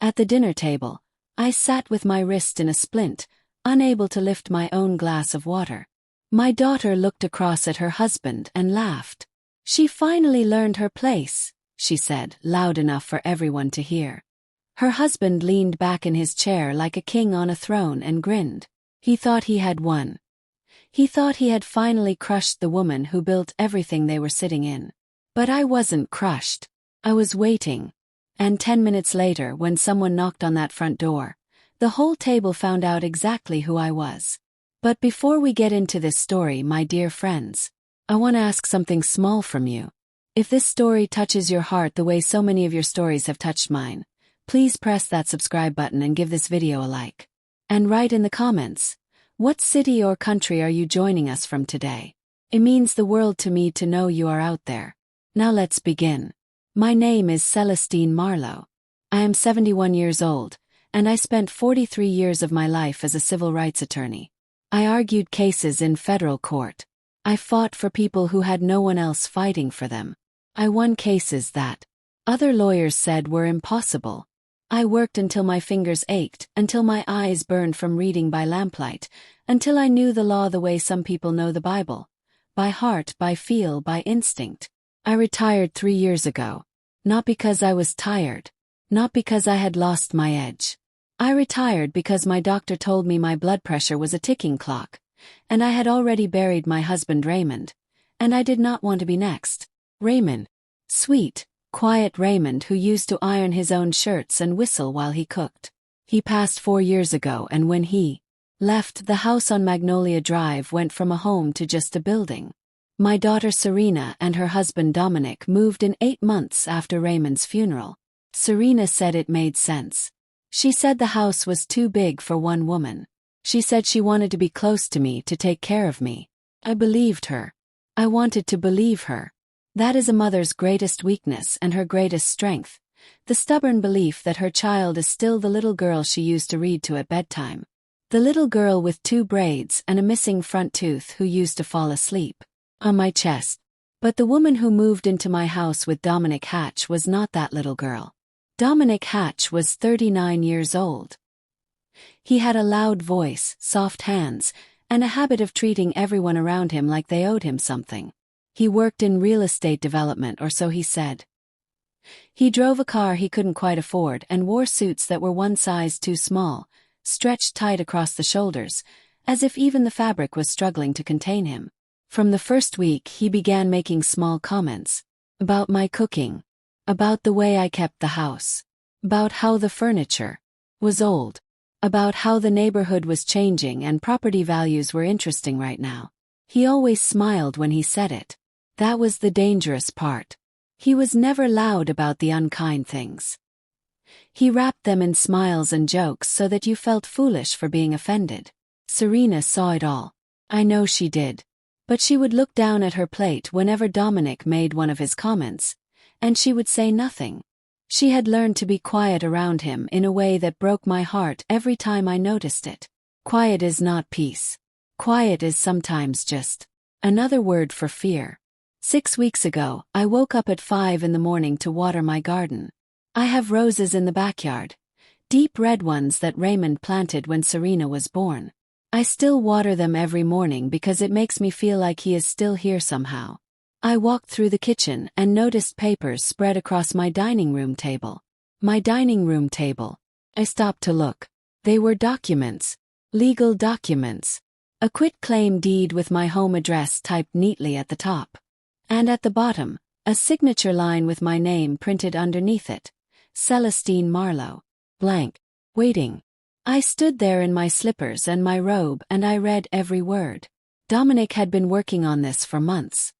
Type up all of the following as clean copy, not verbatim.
At the dinner table, I sat with my wrist in a splint, unable to lift my own glass of water. My daughter looked across at her husband and laughed. "She finally learned her place," she said, loud enough for everyone to hear. Her husband leaned back in his chair like a king on a throne and grinned. He thought he had won. He thought he had finally crushed the woman who built everything they were sitting in. But I wasn't crushed. I was waiting. And 10 minutes later, when someone knocked on that front door, the whole table found out exactly who I was. But before we get into this story, my dear friends, I want to ask something small from you. If this story touches your heart the way so many of your stories have touched mine, please press that subscribe button and give this video a like. And write in the comments, what city or country are you joining us from today? It means the world to me to know you are out there. Now let's begin. My name is Celestine Marlowe. I am 71 years old, and I spent 43 years of my life as a civil rights attorney. I argued cases in federal court. I fought for people who had no one else fighting for them. I won cases that other lawyers said were impossible. I worked until my fingers ached, until my eyes burned from reading by lamplight, until I knew the law the way some people know the Bible. By heart, by feel, by instinct. I retired 3 years ago. Not because I was tired. Not because I had lost my edge. I retired because my doctor told me my blood pressure was a ticking clock, and I had already buried my husband Raymond, and I did not want to be next. Raymond. Sweet, quiet Raymond who used to iron his own shirts and whistle while he cooked. He passed 4 years ago, and when he left, the house on Magnolia Drive went from a home to just a building. My daughter Serena and her husband Dominic moved in 8 months after Raymond's funeral. Serena said it made sense. She said the house was too big for one woman. She said she wanted to be close to me, to take care of me. I believed her. I wanted to believe her. That is a mother's greatest weakness and her greatest strength, the stubborn belief that her child is still the little girl she used to read to at bedtime. The little girl with 2 braids and a missing front tooth who used to fall asleep on my chest. But the woman who moved into my house with Dominic Hatch was not that little girl. Dominic Hatch was 39 years old. He had a loud voice, soft hands, and a habit of treating everyone around him like they owed him something. He worked in real estate development, or so he said. He drove a car he couldn't quite afford and wore suits that were one size too small, stretched tight across the shoulders, as if even the fabric was struggling to contain him. From the first week, he began making small comments about my cooking, about the way I kept the house, about how the furniture was old, about how the neighborhood was changing and property values were interesting right now. He always smiled when he said it. That was the dangerous part. He was never loud about the unkind things. He wrapped them in smiles and jokes so that you felt foolish for being offended. Serena saw it all. I know she did. But she would look down at her plate whenever Dominic made one of his comments, and she would say nothing. She had learned to be quiet around him in a way that broke my heart every time I noticed it. Quiet is not peace. Quiet is sometimes just another word for fear. 6 weeks ago, I woke up at 5 in the morning to water my garden. I have roses in the backyard, deep red ones that Raymond planted when Serena was born. I still water them every morning because it makes me feel like he is still here somehow. I walked through the kitchen and noticed papers spread across my dining room table. My dining room table. I stopped to look. They were documents. Legal documents. A quitclaim deed with my home address typed neatly at the top. And at the bottom, a signature line with my name printed underneath it. Celestine Marlowe. Blank. Waiting. I stood there in my slippers and my robe and I read every word. Dominic had been working on this for months.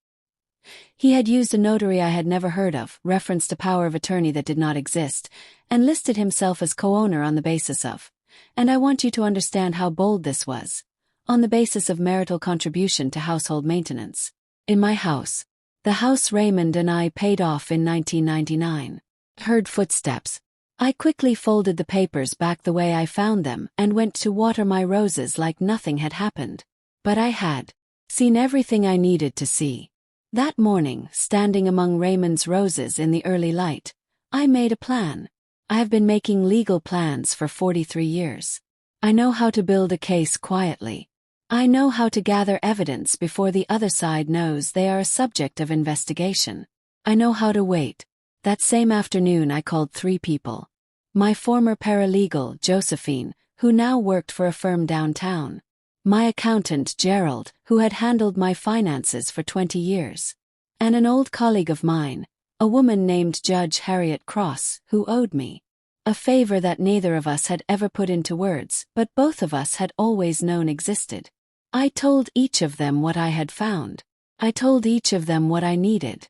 He had used a notary I had never heard of, referenced a power of attorney that did not exist, and listed himself as co-owner on the basis of, and I want you to understand how bold this was, on the basis of marital contribution to household maintenance. In my house. The house Raymond and I paid off in 1999. Heard footsteps. I quickly folded the papers back the way I found them and went to water my roses like nothing had happened. But I had seen everything I needed to see. That morning, standing among Raymond's roses in the early light, I made a plan. I have been making legal plans for 43 years. I know how to build a case quietly. I know how to gather evidence before the other side knows they are a subject of investigation. I know how to wait. That same afternoon I called 3 people. My former paralegal, Josephine, who now worked for a firm downtown. My accountant, Gerald, who had handled my finances for 20 years. And an old colleague of mine, a woman named Judge Harriet Cross, who owed me a favor that neither of us had ever put into words, but both of us had always known existed. I told each of them what I had found. I told each of them what I needed.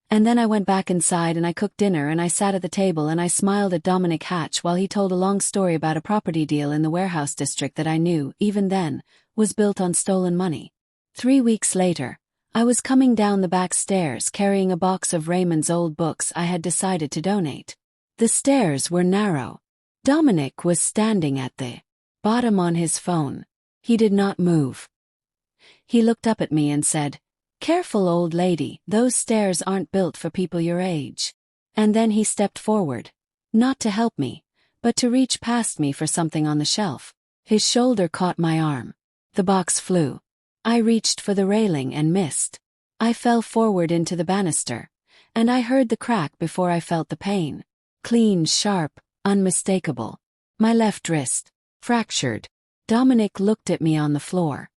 And then I went back inside and I cooked dinner and I sat at the table and I smiled at Dominic Hatch while he told a long story about a property deal in the warehouse district that I knew, even then, was built on stolen money. 3 weeks later, I was coming down the back stairs carrying a box of Raymond's old books I had decided to donate. The stairs were narrow. Dominic was standing at the bottom on his phone. He did not move. He looked up at me and said, "Careful, old lady, those stairs aren't built for people your age." And then he stepped forward, not to help me, but to reach past me for something on the shelf. His shoulder caught my arm. The box flew. I reached for the railing and missed. I fell forward into the banister, and I heard the crack before I felt the pain. Clean, sharp, unmistakable. My left wrist, fractured. Dominic looked at me on the floor.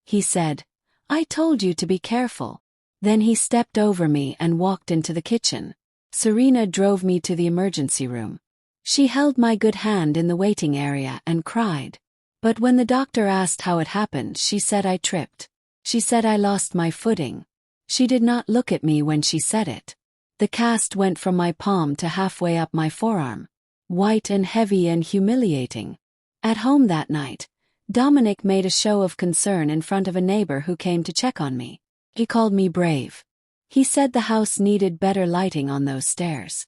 He said, "I told you to be careful." Then he stepped over me and walked into the kitchen. Serena drove me to the emergency room. She held my good hand in the waiting area and cried. But when the doctor asked how it happened, she said I tripped. She said I lost my footing. She did not look at me when she said it. The cast went from my palm to halfway up my forearm. White and heavy and humiliating. At home that night, Dominic made a show of concern in front of a neighbor who came to check on me. He called me brave. He said the house needed better lighting on those stairs.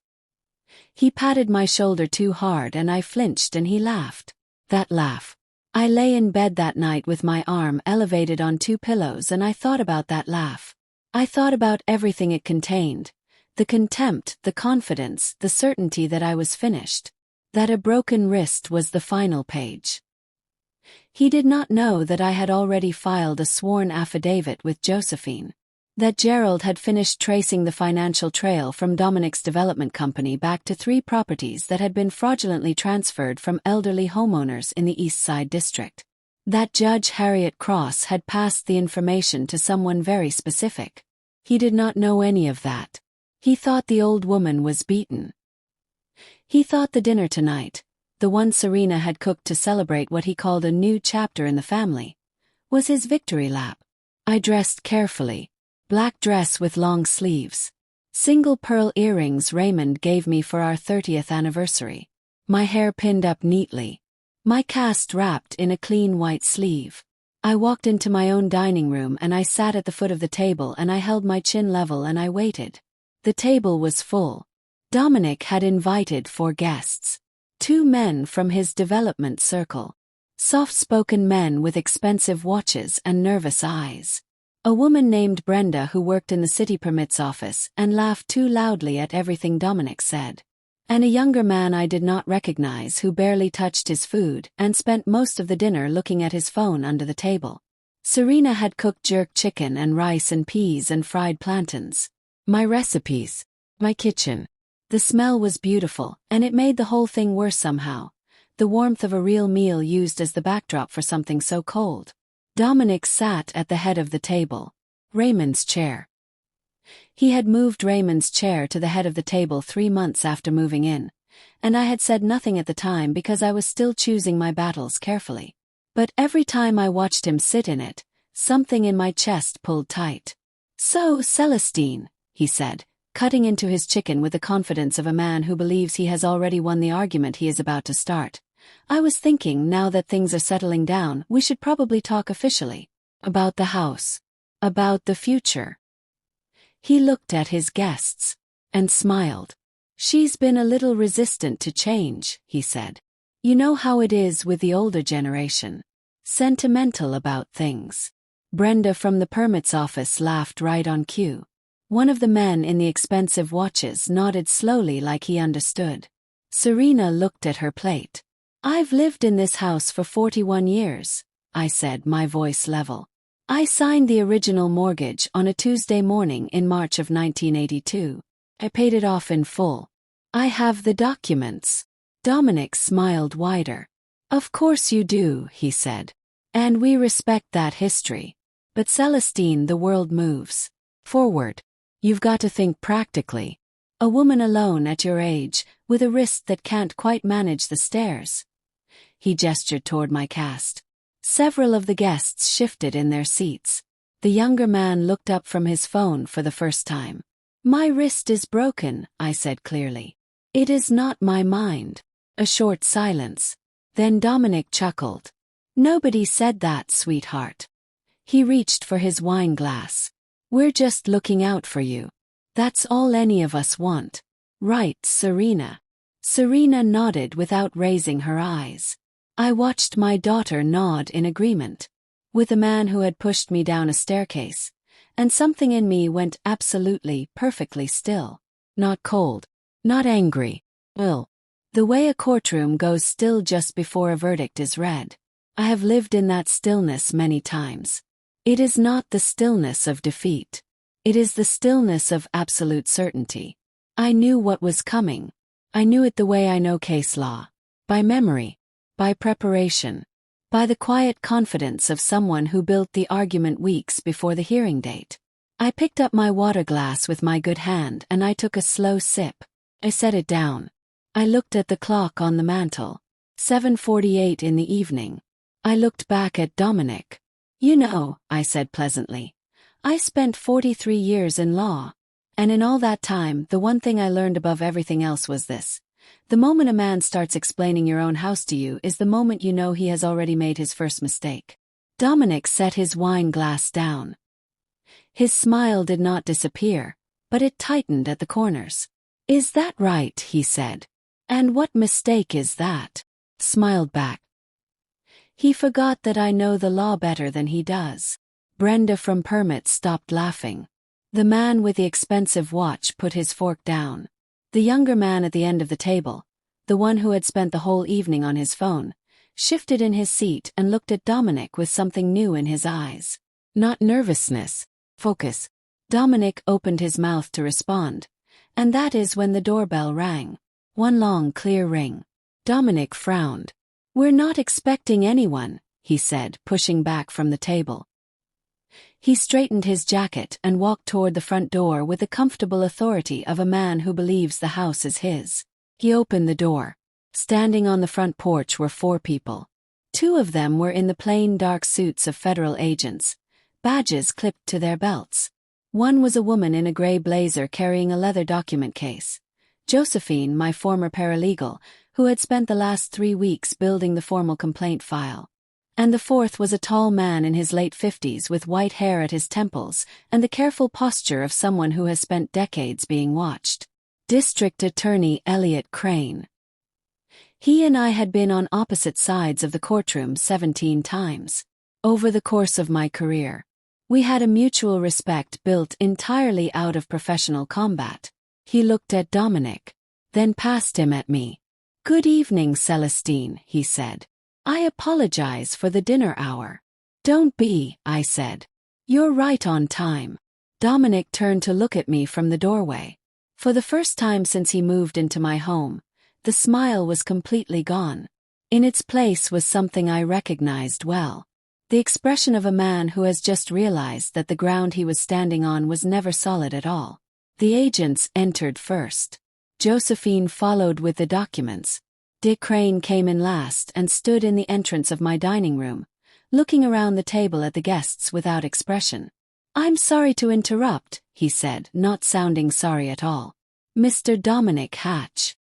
He patted my shoulder too hard and I flinched and he laughed. That laugh. I lay in bed that night with my arm elevated on 2 pillows and I thought about that laugh. I thought about everything it contained. The contempt, the confidence, the certainty that I was finished. That a broken wrist was the final page. He did not know that I had already filed a sworn affidavit with Josephine. That Gerald had finished tracing the financial trail from Dominic's development company back to 3 properties that had been fraudulently transferred from elderly homeowners in the East Side District. That Judge Harriet Cross had passed the information to someone very specific. He did not know any of that. He thought the old woman was beaten. He thought the dinner tonight, the one Serena had cooked to celebrate what he called a new chapter in the family, was his victory lap. I dressed carefully. Black dress with long sleeves. Single pearl earrings Raymond gave me for our 30th anniversary. My hair pinned up neatly. My cast wrapped in a clean white sleeve. I walked into my own dining room and I sat at the foot of the table and I held my chin level and I waited. The table was full. Dominic had invited 4 guests. 2 men from his development circle. Soft-spoken men with expensive watches and nervous eyes. A woman named Brenda who worked in the city permits office and laughed too loudly at everything Dominic said. And a younger man I did not recognize who barely touched his food and spent most of the dinner looking at his phone under the table. Serena had cooked jerk chicken and rice and peas and fried plantains. My recipes. My kitchen. The smell was beautiful, and it made the whole thing worse somehow. The warmth of a real meal used as the backdrop for something so cold. Dominic sat at the head of the table. Raymond's chair. He had moved Raymond's chair to the head of the table 3 months after moving in, and I had said nothing at the time because I was still choosing my battles carefully. But every time I watched him sit in it, something in my chest pulled tight. "So, Celestine," he said, cutting into his chicken with the confidence of a man who believes he has already won the argument he is about to start. "I was thinking, now that things are settling down, we should probably talk officially. About the house. About the future." He looked at his guests. And smiled. "She's been a little resistant to change," he said. "You know how it is with the older generation. Sentimental about things." Brenda from the permits office laughed right on cue. One of the men in the expensive watches nodded slowly like he understood. Serena looked at her plate. I've lived in this house for 41 years, I said, my voice level. I signed the original mortgage on a Tuesday morning in March of 1982. I paid it off in full. I have the documents. Dominic smiled wider. Of course you do, he said. And we respect that history. But Celestine, the world moves forward. You've got to think practically. A woman alone at your age, with a wrist that can't quite manage the stairs. He gestured toward my cast. Several of the guests shifted in their seats. The younger man looked up from his phone for the first time. My wrist is broken, I said clearly. It is not my mind. A short silence. Then Dominic chuckled. Nobody said that, sweetheart. He reached for his wine glass. We're just looking out for you. That's all any of us want. Right, Serena? Serena nodded without raising her eyes. I watched my daughter nod in agreement. With a man who had pushed me down a staircase, and something in me went absolutely, perfectly still. Not cold. Not angry. Ill. The way a courtroom goes still just before a verdict is read. I have lived in that stillness many times. It is not the stillness of defeat. It is the stillness of absolute certainty. I knew what was coming. I knew it the way I know case law. By memory. By preparation. By the quiet confidence of someone who built the argument weeks before the hearing date. I picked up my water glass with my good hand and I took a slow sip. I set it down. I looked at the clock on the mantel. 7:48 in the evening. I looked back at Dominic. You know, I said pleasantly. I spent 43 years in law. And in all that time, the one thing I learned above everything else was this. The moment a man starts explaining your own house to you is the moment you know he has already made his first mistake. Dominic set his wine glass down. His smile did not disappear, but it tightened at the corners. Is that right, he said. And what mistake is that? Smiled back. He forgot that I know the law better than he does. Brenda from Permit stopped laughing. The man with the expensive watch put his fork down. The younger man at the end of the table, the one who had spent the whole evening on his phone, shifted in his seat and looked at Dominic with something new in his eyes. Not nervousness. Focus. Dominic opened his mouth to respond. And that is when the doorbell rang. One long, clear ring. Dominic frowned. We're not expecting anyone, he said, pushing back from the table. He straightened his jacket and walked toward the front door with the comfortable authority of a man who believes the house is his. He opened the door. Standing on the front porch were 4 people. 2 of them were in the plain dark suits of federal agents, badges clipped to their belts. One was a woman in a gray blazer carrying a leather document case. Josephine, my former paralegal, who had spent the last 3 weeks building the formal complaint file. And the 4th was a tall man in his late 50s with white hair at his temples and the careful posture of someone who has spent decades being watched. District Attorney Elliot Crane. He and I had been on opposite sides of the courtroom 17 times. Over the course of my career, we had a mutual respect built entirely out of professional combat. He looked at Dominic, then passed him at me. Good evening, Celestine, he said. I apologize for the dinner hour. Don't be, I said. You're right on time. Dominic turned to look at me from the doorway. For the first time since he moved into my home, the smile was completely gone. In its place was something I recognized well. The expression of a man who has just realized that the ground he was standing on was never solid at all. The agents entered first. Josephine followed with the documents. Dick Crane came in last and stood in the entrance of my dining room, looking around the table at the guests without expression. I'm sorry to interrupt, he said, not sounding sorry at all. Mr. Dominic Hatch.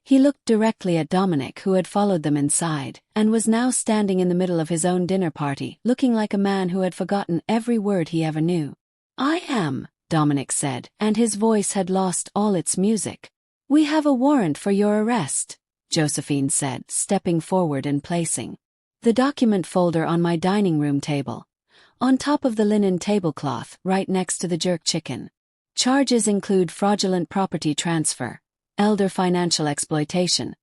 He looked directly at Dominic, who had followed them inside, and was now standing in the middle of his own dinner party, looking like a man who had forgotten every word he ever knew. I am, Dominic said, and his voice had lost all its music. We have a warrant for your arrest, Josephine said, stepping forward and placing the document folder on my dining room table, on top of the linen tablecloth right next to the jerk chicken. Charges include fraudulent property transfer, elder financial exploitation,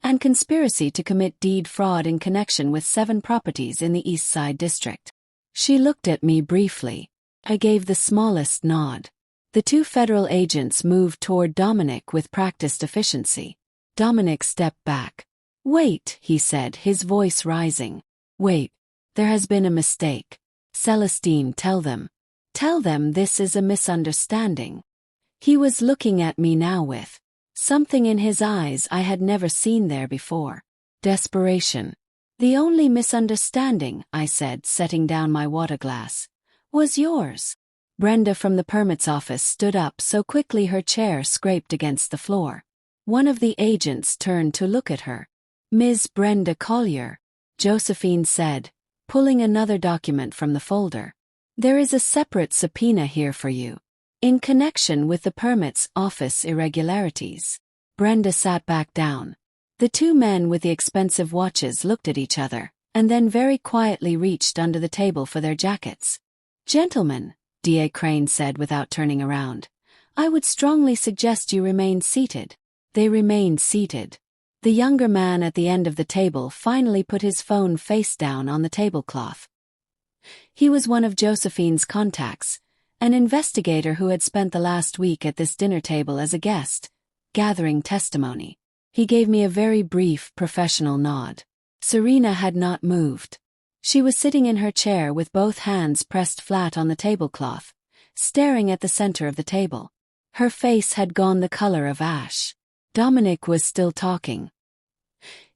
and conspiracy to commit deed fraud in connection with 7 properties in the East Side District. She looked at me briefly. I gave the smallest nod. The 2 federal agents moved toward Dominic with practiced efficiency. Dominic stepped back. "Wait," he said, his voice rising. "Wait. There has been a mistake. Celestine, tell them. Tell them this is a misunderstanding." He was looking at me now with something in his eyes I had never seen there before. Desperation. "The only misunderstanding," I said, setting down my water glass, "was yours." Brenda from the permits office stood up so quickly her chair scraped against the floor. One of the agents turned to look at her. "Ms. Brenda Collier," Josephine said, pulling another document from the folder. "There is a separate subpoena here for you, in connection with the permits office irregularities." Brenda sat back down. The 2 men with the expensive watches looked at each other, and then very quietly reached under the table for their jackets. "Gentlemen," D.A. Crane said without turning around, "I would strongly suggest you remain seated." They remained seated. The younger man at the end of the table finally put his phone face down on the tablecloth. He was one of Josephine's contacts, an investigator who had spent the last week at this dinner table as a guest, gathering testimony. He gave me a very brief, professional nod. Serena had not moved. She was sitting in her chair with both hands pressed flat on the tablecloth, staring at the center of the table. Her face had gone the color of ash. Dominic was still talking.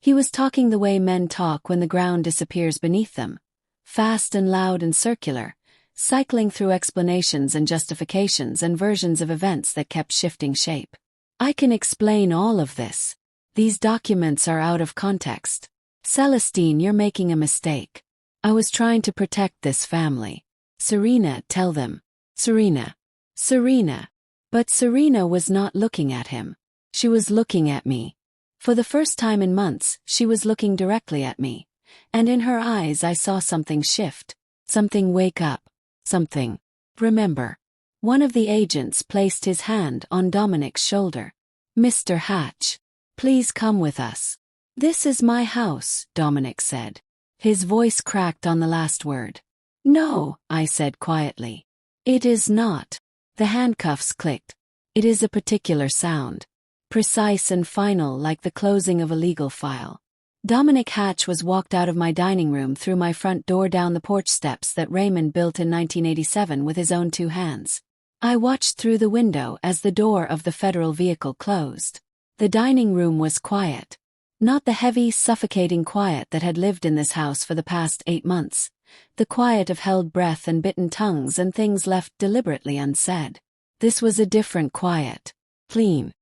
He was talking the way men talk when the ground disappears beneath them, fast and loud and circular, cycling through explanations and justifications and versions of events that kept shifting shape. "I can explain all of this. These documents are out of context. Celestine, you're making a mistake. I was trying to protect this family. Serena, tell them. Serena. Serena." But Serena was not looking at him. She was looking at me. For the first time in months, she was looking directly at me. And in her eyes I saw something shift. Something wake up. Something remember. One of the agents placed his hand on Dominic's shoulder. "Mr. Hatch, please come with us." "This is my house," Dominic said. His voice cracked on the last word. "No," I said quietly. "It is not." The handcuffs clicked. It is a particular sound. Precise and final, like the closing of a legal file. Dominic Hatch was walked out of my dining room through my front door down the porch steps that Raymond built in 1987 with his own 2 hands. I watched through the window as the door of the federal vehicle closed. The dining room was quiet. Not the heavy, suffocating quiet that had lived in this house for the past 8 months. The quiet of held breath and bitten tongues and things left deliberately unsaid. This was a different quiet. Clean.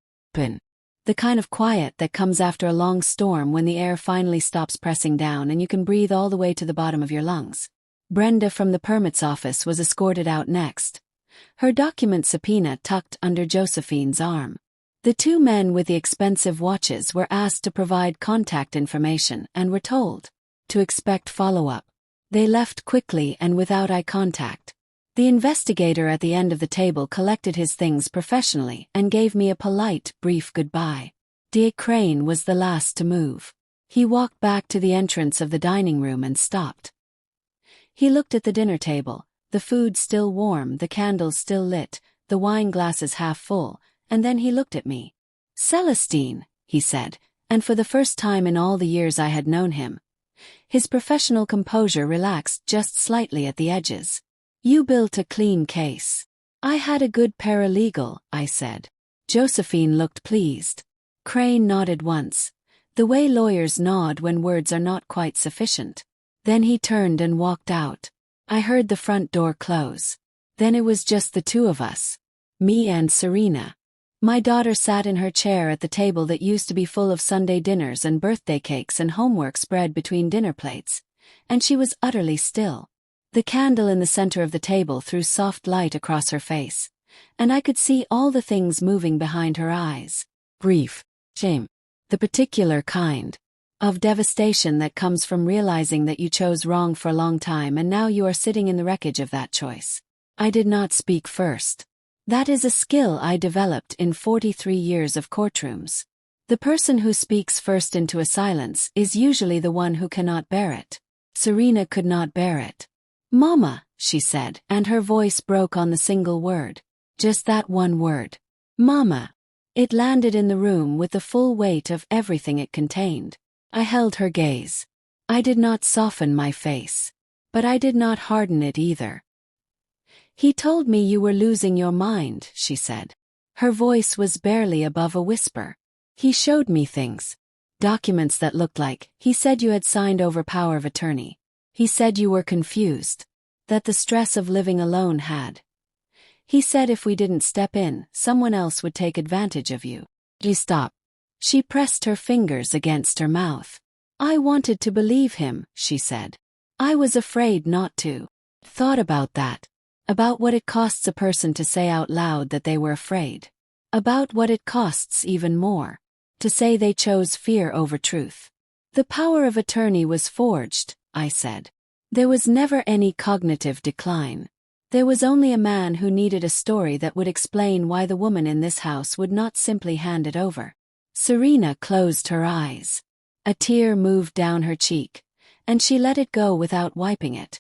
The kind of quiet that comes after a long storm when the air finally stops pressing down and you can breathe all the way to the bottom of your lungs. Brenda from the permits office was escorted out next, her document subpoena tucked under Josephine's arm. The 2 men with the expensive watches were asked to provide contact information and were told to expect follow-up. They left quickly and without eye contact. The investigator at the end of the table collected his things professionally and gave me a polite, brief goodbye. D.A. Crane was the last to move. He walked back to the entrance of the dining room and stopped. He looked at the dinner table, the food still warm, the candles still lit, the wine glasses half full, and then he looked at me. "Celestine," he said, and for the first time in all the years I had known him, his professional composure relaxed just slightly at the edges. "You built a clean case." "I had a good paralegal," I said. Josephine looked pleased. Crane nodded once, the way lawyers nod when words are not quite sufficient. Then he turned and walked out. I heard the front door close. Then it was just the 2 of us. Me and Serena. My daughter sat in her chair at the table that used to be full of Sunday dinners and birthday cakes and homework spread between dinner plates, and she was utterly still. The candle in the center of the table threw soft light across her face, and I could see all the things moving behind her eyes. Grief, shame, the particular kind of devastation that comes from realizing that you chose wrong for a long time and now you are sitting in the wreckage of that choice. I did not speak first. That is a skill I developed in 43 years of courtrooms. The person who speaks first into a silence is usually the one who cannot bear it. Serena could not bear it. "Mama," she said, and her voice broke on the single word. Just that one word. "Mama." It landed in the room with the full weight of everything it contained. I held her gaze. I did not soften my face. But I did not harden it either. "He told me you were losing your mind," she said. Her voice was barely above a whisper. "He showed me things. Documents that looked like, he said you had signed over power of attorney. He said you were confused. That the stress of living alone had. He said if we didn't step in, someone else would take advantage of you." Stop. She pressed her fingers against her mouth. "I wanted to believe him," she said. "I was afraid not to. Thought about that. About what it costs a person to say out loud that they were afraid. About what it costs even more. To say they chose fear over truth. The power of attorney was forged," I said. "There was never any cognitive decline. There was only a man who needed a story that would explain why the woman in this house would not simply hand it over." Serena closed her eyes. A tear moved down her cheek, and she let it go without wiping it.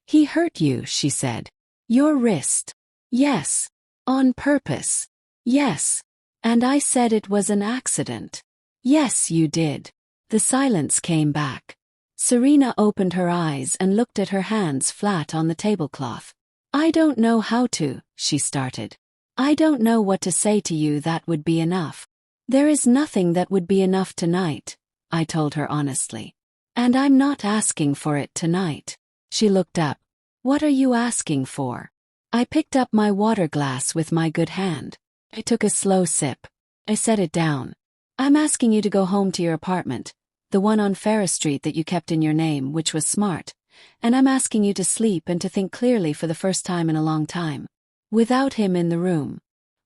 "He hurt you," she said. "Your wrist." "Yes. On purpose." "Yes. And I said it was an accident." "Yes, you did." The silence came back. Serena opened her eyes and looked at her hands flat on the tablecloth. "I don't know how to," she started. "I don't know what to say to you that would be enough." "There is nothing that would be enough tonight," I told her honestly. "And I'm not asking for it tonight." She looked up. "What are you asking for?" I picked up my water glass with my good hand. I took a slow sip. I set it down. "I'm asking you to go home to your apartment, the one on Ferris Street that you kept in your name, which was smart, and I'm asking you to sleep and to think clearly for the first time in a long time. Without him in the room.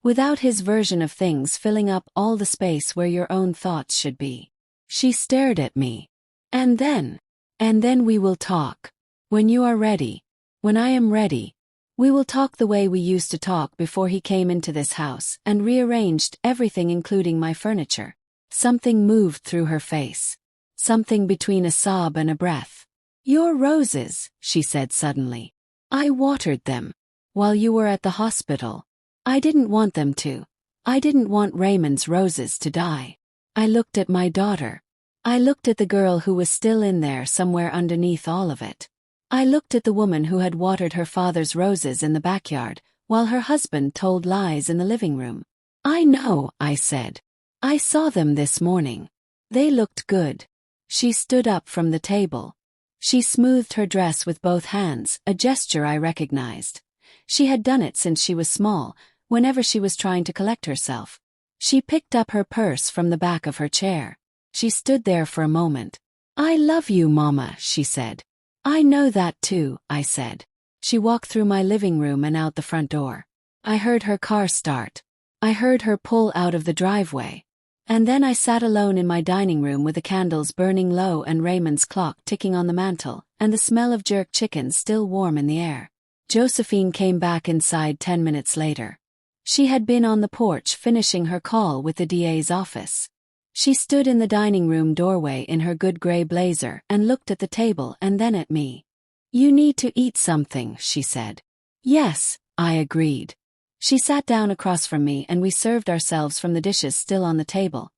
Without his version of things filling up all the space where your own thoughts should be." She stared at me. And then we will talk. When you are ready. When I am ready. We will talk the way we used to talk before he came into this house and rearranged everything including my furniture." Something moved through her face. Something between a sob and a breath. "Your roses," she said suddenly. "I watered them. While you were at the hospital. I didn't want them to. I didn't want Raymond's roses to die." I looked at my daughter. I looked at the girl who was still in there somewhere underneath all of it. I looked at the woman who had watered her father's roses in the backyard, while her husband told lies in the living room. "I know," I said. "I saw them this morning. They looked good." She stood up from the table. She smoothed her dress with both hands, a gesture I recognized. She had done it since she was small, whenever she was trying to collect herself. She picked up her purse from the back of her chair. She stood there for a moment. "I love you, Mama," she said. "I know that too," I said. She walked through my living room and out the front door. I heard her car start. I heard her pull out of the driveway. And then I sat alone in my dining room with the candles burning low and Raymond's clock ticking on the mantel, and the smell of jerk chicken still warm in the air. Josephine came back inside 10 minutes later. She had been on the porch finishing her call with the DA's office. She stood in the dining room doorway in her good gray blazer and looked at the table and then at me. "You need to eat something," she said. "Yes," I agreed. She sat down across from me and we served ourselves from the dishes still on the table.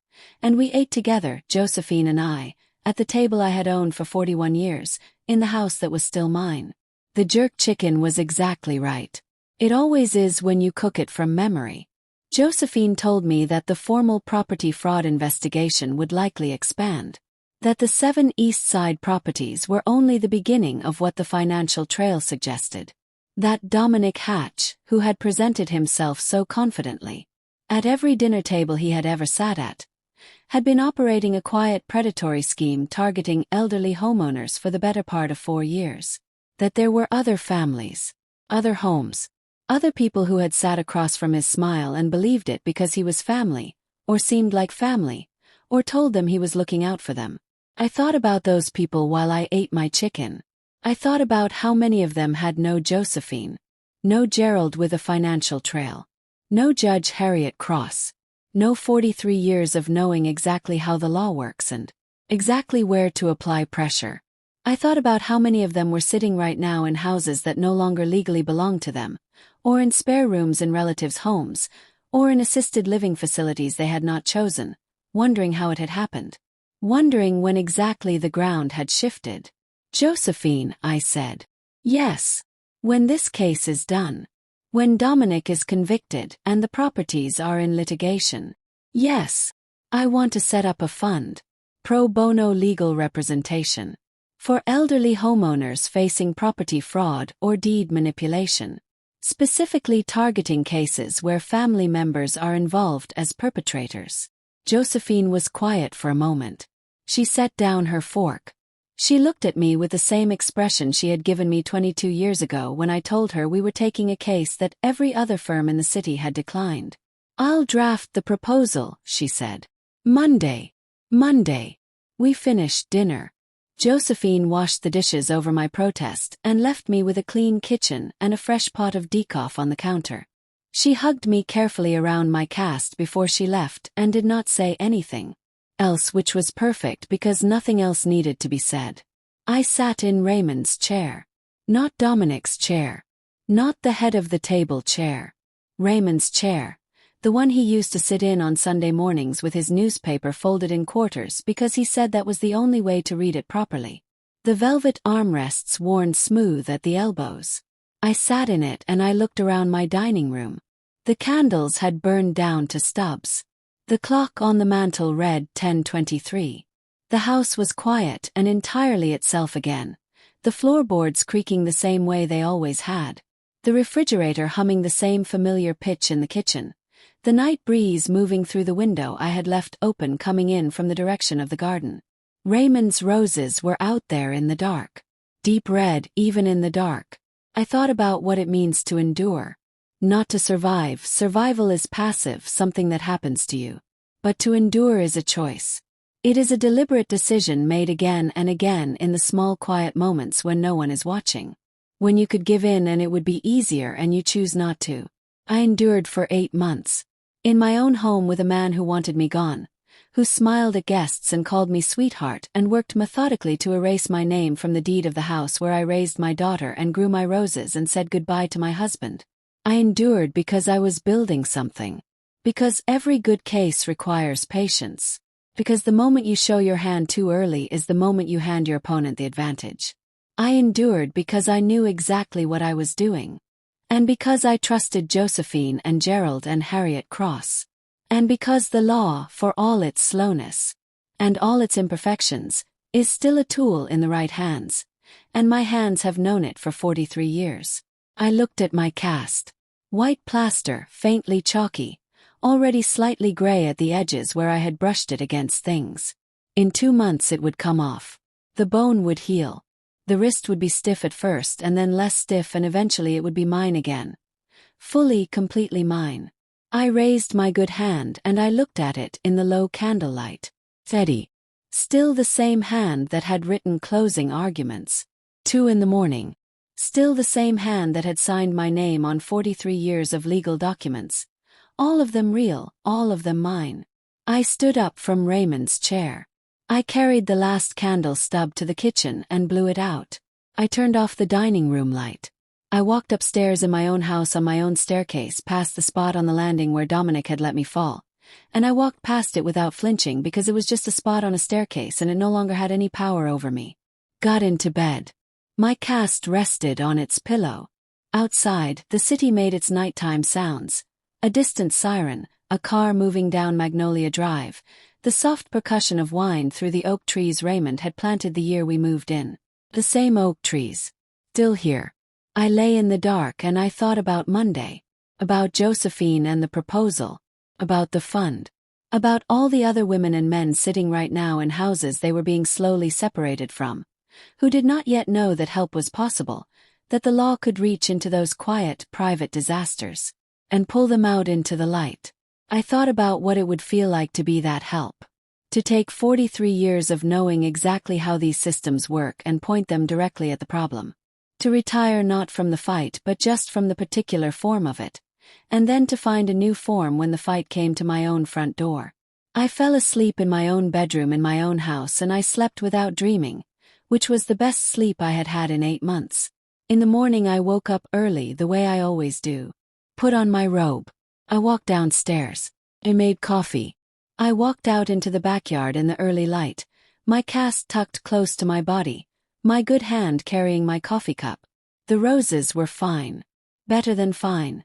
And we ate together, Josephine and I, at the table I had owned for 41 years, in the house that was still mine. The jerk chicken was exactly right. It always is when you cook it from memory. Josephine told me that the formal property fraud investigation would likely expand. That the 7 East Side properties were only the beginning of what the financial trail suggested. That Dominic Hatch, who had presented himself so confidently, at every dinner table he had ever sat at, had been operating a quiet predatory scheme targeting elderly homeowners for the better part of 4 years. That there were other families, other homes, other people who had sat across from his smile and believed it because he was family, or seemed like family, or told them he was looking out for them. I thought about those people while I ate my chicken. I thought about how many of them had no Josephine, no Gerald with a financial trail. No Judge Harriet Cross. No 43 years of knowing exactly how the law works and exactly where to apply pressure. I thought about how many of them were sitting right now in houses that no longer legally belonged to them, or in spare rooms in relatives' homes, or in assisted living facilities they had not chosen, wondering how it had happened. Wondering when exactly the ground had shifted. Josephine, I said. Yes. When this case is done. When Dominic is convicted and the properties are in litigation. Yes. I want to set up a fund. Pro bono legal representation. For elderly homeowners facing property fraud or deed manipulation. Specifically targeting cases where family members are involved as perpetrators. Josephine was quiet for a moment. She set down her fork. She looked at me with the same expression she had given me 22 years ago when I told her we were taking a case that every other firm in the city had declined. I'll draft the proposal, she said. Monday. We finished dinner. Josephine washed the dishes over my protest and left me with a clean kitchen and a fresh pot of decaf on the counter. She hugged me carefully around my cast before she left and did not say anything else, which was perfect because nothing else needed to be said. I sat in Raymond's chair. Not Dominic's chair. Not the head of the table chair. Raymond's chair. The one he used to sit in on Sunday mornings with his newspaper folded in quarters because he said that was the only way to read it properly. The velvet armrests worn smooth at the elbows. I sat in it and I looked around my dining room. The candles had burned down to stubs. The clock on the mantel read 10:23. The house was quiet and entirely itself again, the floorboards creaking the same way they always had, the refrigerator humming the same familiar pitch in the kitchen, the night breeze moving through the window I had left open coming in from the direction of the garden. Raymond's roses were out there in the dark, deep red even in the dark. I thought about what it means to endure. Not to survive. Survival is passive, something that happens to you. But to endure is a choice. It is a deliberate decision made again and again in the small quiet moments when no one is watching. When you could give in and it would be easier and you choose not to. I endured for 8 months. In my own home with a man who wanted me gone. Who smiled at guests and called me sweetheart and worked methodically to erase my name from the deed of the house where I raised my daughter and grew my roses and said goodbye to my husband. I endured because I was building something. Because every good case requires patience. Because the moment you show your hand too early is the moment you hand your opponent the advantage. I endured because I knew exactly what I was doing. And because I trusted Josephine and Gerald and Harriet Cross. And because the law, for all its slowness and all its imperfections, is still a tool in the right hands. And my hands have known it for 43 years. I looked at my cast. White plaster, faintly chalky, already slightly gray at the edges where I had brushed it against things. In 2 months it would come off. The bone would heal. The wrist would be stiff at first and then less stiff and eventually it would be mine again. Fully, completely mine. I raised my good hand and I looked at it in the low candlelight. Steady. Still the same hand that had written closing arguments. 2 in the morning. Still the same hand that had signed my name on 43 years of legal documents. All of them real, all of them mine. I stood up from Raymond's chair. I carried the last candle stub to the kitchen and blew it out. I turned off the dining room light. I walked upstairs in my own house on my own staircase past the spot on the landing where Dominic had let me fall. And I walked past it without flinching because it was just a spot on a staircase and it no longer had any power over me. Got into bed. My cast rested on its pillow. Outside, the city made its nighttime sounds. A distant siren, a car moving down Magnolia Drive, the soft percussion of wind through the oak trees Raymond had planted the year we moved in. The same oak trees. Still here. I lay in the dark and I thought about Monday. About Josephine and the proposal. About the fund. About all the other women and men sitting right now in houses they were being slowly separated from. Who did not yet know that help was possible, that the law could reach into those quiet, private disasters, and pull them out into the light. I thought about what it would feel like to be that help. To take 43 years of knowing exactly how these systems work and point them directly at the problem. To retire not from the fight but just from the particular form of it, and then to find a new form when the fight came to my own front door. I fell asleep in my own bedroom in my own house, and I slept without dreaming, which was the best sleep I had had in 8 months. In the morning I woke up early the way I always do. Put on my robe. I walked downstairs. I made coffee. I walked out into the backyard in the early light, my cast tucked close to my body, my good hand carrying my coffee cup. The roses were fine. Better than fine.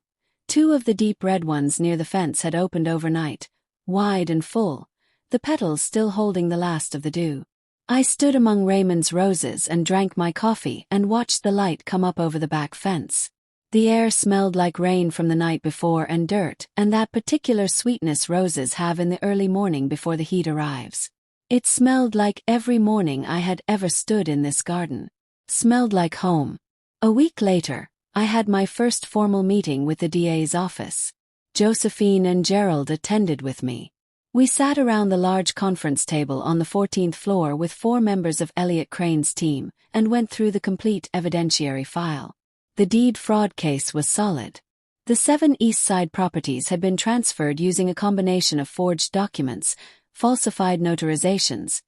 2 of the deep red ones near the fence had opened overnight, wide and full, the petals still holding the last of the dew. I stood among Raymond's roses and drank my coffee and watched the light come up over the back fence. The air smelled like rain from the night before and dirt, and that particular sweetness roses have in the early morning before the heat arrives. It smelled like every morning I had ever stood in this garden. Smelled like home. A week later, I had my first formal meeting with the DA's office. Josephine and Gerald attended with me. We sat around the large conference table on the 14th floor with 4 members of Elliot Crane's team and went through the complete evidentiary file. The deed fraud case was solid. The 7 East Side properties had been transferred using a combination of forged documents, falsified notarizations,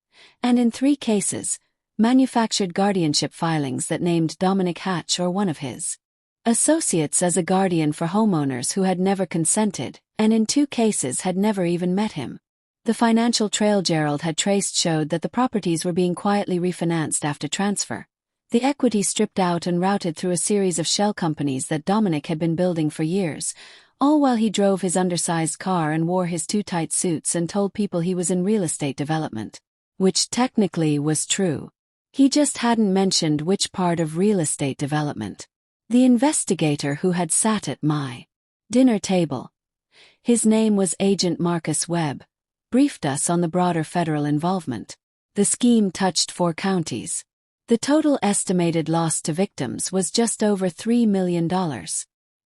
and in 3 cases, manufactured guardianship filings that named Dominic Hatch or one of his associates as a guardian for homeowners who had never consented, and in 2 cases had never even met him. The financial trail Gerald had traced showed that the properties were being quietly refinanced after transfer, the equity stripped out and routed through a series of shell companies that Dominic had been building for years, all while he drove his undersized car and wore his too tight suits and told people he was in real estate development. Which technically was true. He just hadn't mentioned which part of real estate development. The investigator who had sat at my dinner table, his name was Agent Marcus Webb, briefed us on the broader federal involvement. The scheme touched 4 counties. The total estimated loss to victims was just over $3 million.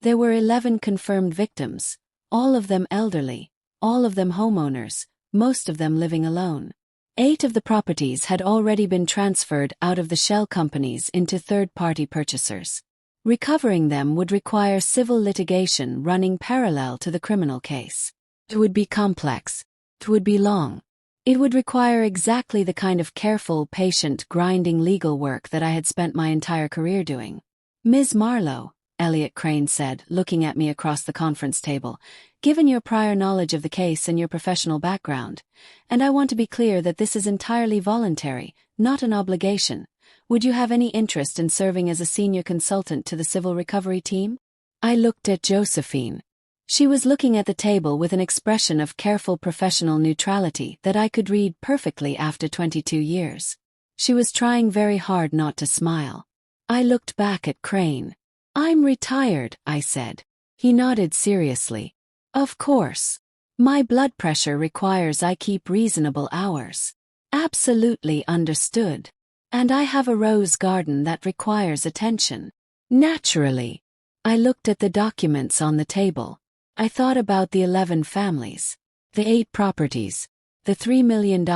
There were 11 confirmed victims, all of them elderly, all of them homeowners, most of them living alone. 8 of the properties had already been transferred out of the shell companies into third-party purchasers. Recovering them would require civil litigation running parallel to the criminal case. It would be complex. It would be long. It would require exactly the kind of careful, patient, grinding legal work that I had spent my entire career doing. Ms. Marlowe, Elliot Crane said, looking at me across the conference table, given your prior knowledge of the case and your professional background, and I want to be clear that this is entirely voluntary, not an obligation, would you have any interest in serving as a senior consultant to the civil recovery team? I looked at Josephine. She was looking at the table with an expression of careful professional neutrality that I could read perfectly after 22 years. She was trying very hard not to smile. I looked back at Crane. I'm retired, I said. He nodded seriously. Of course. My blood pressure requires I keep reasonable hours. Absolutely understood. And I have a rose garden that requires attention. Naturally. I looked at the documents on the table. I thought about the 11 families, the 8 properties, the $3 million.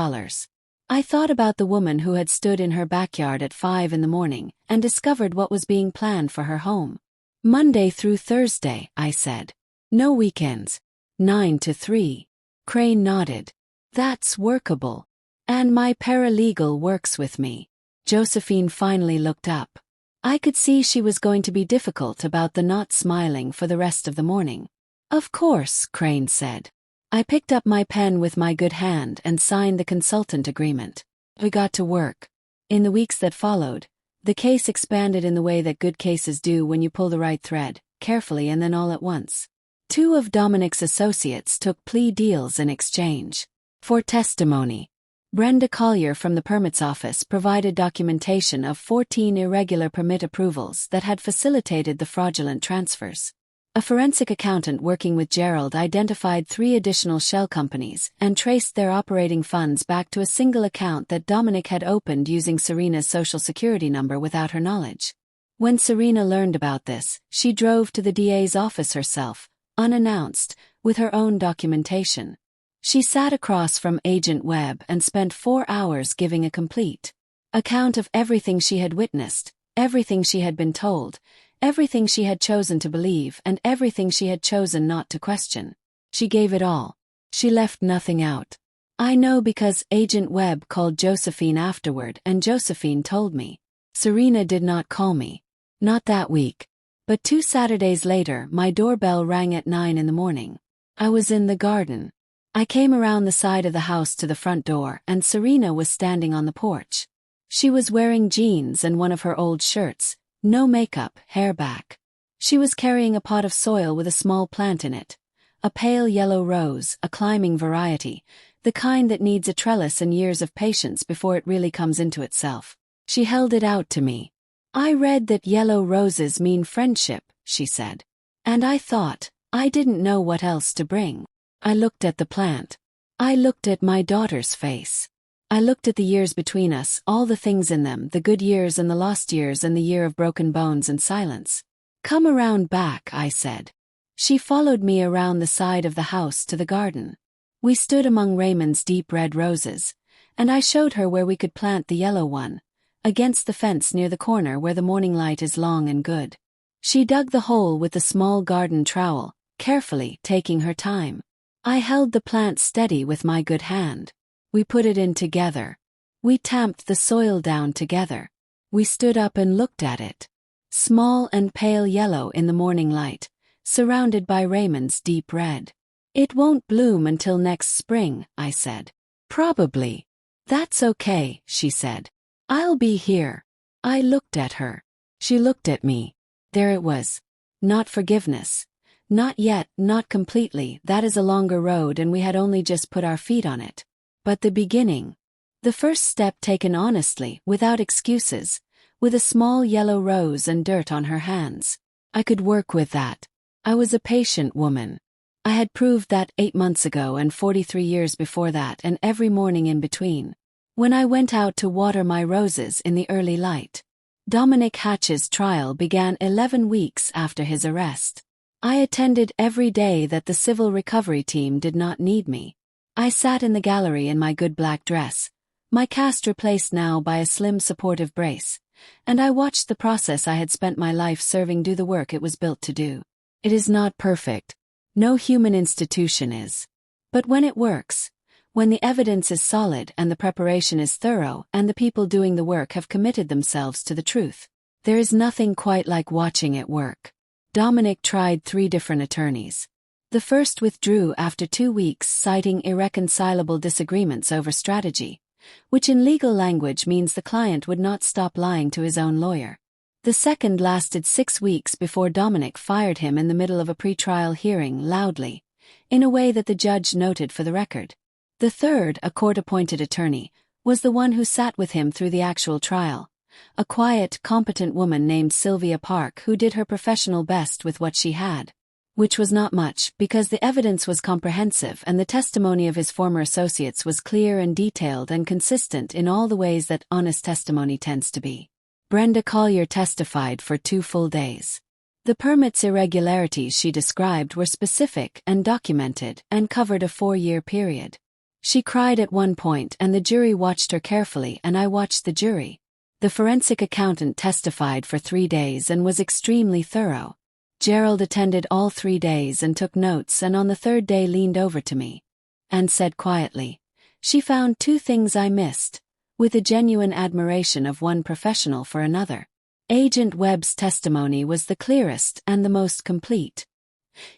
I thought about the woman who had stood in her backyard at 5 in the morning and discovered what was being planned for her home. Monday through Thursday, I said. No weekends. 9 to 3. Crane nodded. That's workable. And my paralegal works with me. Josephine finally looked up. I could see she was going to be difficult about the not smiling for the rest of the morning. Of course, Crane said. I picked up my pen with my good hand and signed the consultant agreement. We got to work. In the weeks that followed, the case expanded in the way that good cases do when you pull the right thread, carefully and then all at once. 2 of Dominic's associates took plea deals in exchange for testimony. Brenda Collier from the permits office provided documentation of 14 irregular permit approvals that had facilitated the fraudulent transfers. A forensic accountant working with Gerald identified 3 additional shell companies and traced their operating funds back to a single account that Dominic had opened using Serena's social security number without her knowledge. When Serena learned about this, she drove to the DA's office herself, unannounced, with her own documentation. She sat across from Agent Webb and spent 4 hours giving a complete account of everything she had witnessed, everything she had been told, Everything she had chosen to believe and everything she had chosen not to question. She gave it all. She left nothing out. I know because Agent Webb called Josephine afterward and Josephine told me. Serena did not call me. Not that week. But 2 Saturdays later, my doorbell rang at 9 in the morning. I was in the garden. I came around the side of the house to the front door and Serena was standing on the porch. She was wearing jeans and one of her old shirts, no makeup, hair back. She was carrying a pot of soil with a small plant in it. A pale yellow rose, a climbing variety, the kind that needs a trellis and years of patience before it really comes into itself. She held it out to me. I read that yellow roses mean friendship, she said. And I thought, I didn't know what else to bring. I looked at the plant. I looked at my daughter's face. I looked at the years between us, all the things in them, the good years and the lost years and the year of broken bones and silence. Come around back, I said. She followed me around the side of the house to the garden. We stood among Raymond's deep red roses, and I showed her where we could plant the yellow one, against the fence near the corner where the morning light is long and good. She dug the hole with the small garden trowel, carefully, taking her time. I held the plant steady with my good hand. We put it in together. We tamped the soil down together. We stood up and looked at it. Small and pale yellow in the morning light, surrounded by Raymond's deep red. It won't bloom until next spring, I said. Probably. That's okay, she said. I'll be here. I looked at her. She looked at me. There it was. Not forgiveness. Not yet, not completely, that is a longer road and we had only just put our feet on it. But the beginning. The first step taken honestly, without excuses, with a small yellow rose and dirt on her hands. I could work with that. I was a patient woman. I had proved that 8 months ago and 43 years before that and every morning in between. When I went out to water my roses in the early light. Dominic Hatch's trial began 11 weeks after his arrest. I attended every day that the civil recovery team did not need me. I sat in the gallery in my good black dress, my cast replaced now by a slim supportive brace, and I watched the process I had spent my life serving do the work it was built to do. It is not perfect. No human institution is. But when it works, when the evidence is solid and the preparation is thorough and the people doing the work have committed themselves to the truth, there is nothing quite like watching it work. Dominic tried 3 different attorneys. The first withdrew after 2 weeks citing irreconcilable disagreements over strategy, which in legal language means the client would not stop lying to his own lawyer. The second lasted 6 weeks before Dominic fired him in the middle of a pre-trial hearing loudly, in a way that the judge noted for the record. The third, a court-appointed attorney, was the one who sat with him through the actual trial. A quiet, competent woman named Sylvia Park who did her professional best with what she had. Which was not much, because the evidence was comprehensive and the testimony of his former associates was clear and detailed and consistent in all the ways that honest testimony tends to be. Brenda Collier testified for 2 full days. The permit's irregularities she described were specific and documented and covered a 4-year period. She cried at one point and the jury watched her carefully and I watched the jury. The forensic accountant testified for 3 days and was extremely thorough. Gerald attended all 3 days and took notes and on the 3rd day leaned over to me and said quietly, "She found 2 things I missed," with a genuine admiration of one professional for another. Agent Webb's testimony was the clearest and the most complete.